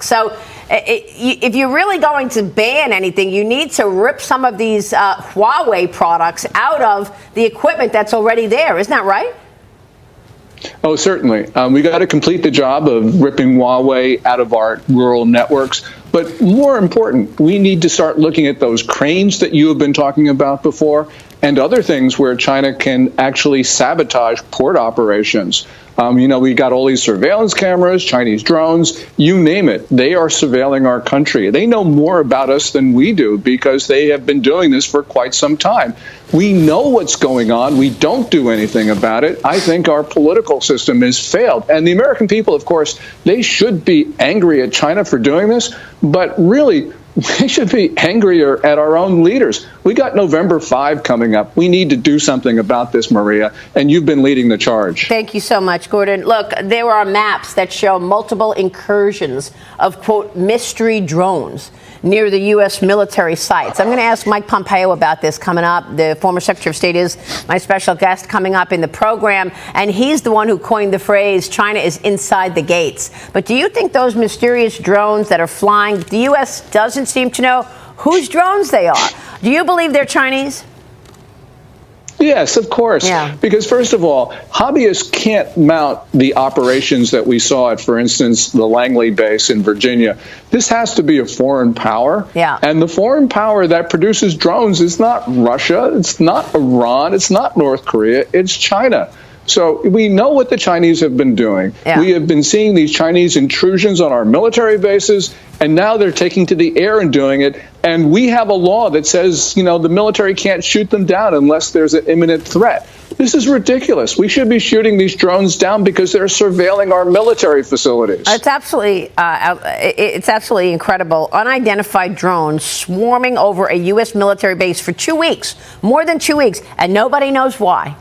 So if you're really going to ban anything, you need to rip some of these Huawei products out of the equipment that's already there. Isn't that right? Oh, certainly. We got to complete the job of ripping Huawei out of our rural networks. But more important, we need to start looking at those cranes that you have been talking about before and other things where China can actually sabotage port operations. We got all these surveillance cameras, Chinese drones, you name it. They are surveilling our country. They know more about us than we do because they have been doing this for quite some time. We know what's going on. We don't do anything about it. I think our political system has failed. And the American people, of course, they should be angry at China for doing this. But really, we should be angrier at our own leaders. We got November 5 coming up. We need to do something about this, Maria, and you've been leading the charge. Thank you so much, Gordon. Look, there are maps that show multiple incursions of, quote, mystery drones near the U.S. military sites. I'm going to ask Mike Pompeo about this coming up. The former Secretary of State is my special guest coming up in the program, and he's the one who coined the phrase, China is inside the gates. But do you think those mysterious drones that are flying, the U.S. doesn't seem to know whose drones they are? Do you believe they're Chinese? Yes, of course. Yeah. Because first of all, hobbyists can't mount the operations that we saw at, for instance, the Langley base in Virginia. This has to be a foreign power. Yeah. And the foreign power that produces drones is not Russia, it's not Iran, it's not North Korea, it's China. So we know what the Chinese have been doing. Yeah. We have been seeing these Chinese intrusions on our military bases, and now they're taking to the air and doing it. And we have a law that says, the military can't shoot them down unless there's an imminent threat. This is ridiculous. We should be shooting these drones down because they're surveilling our military facilities. It's absolutely incredible. Unidentified drones swarming over a U.S. military base for 2 weeks, more than 2 weeks, and nobody knows why.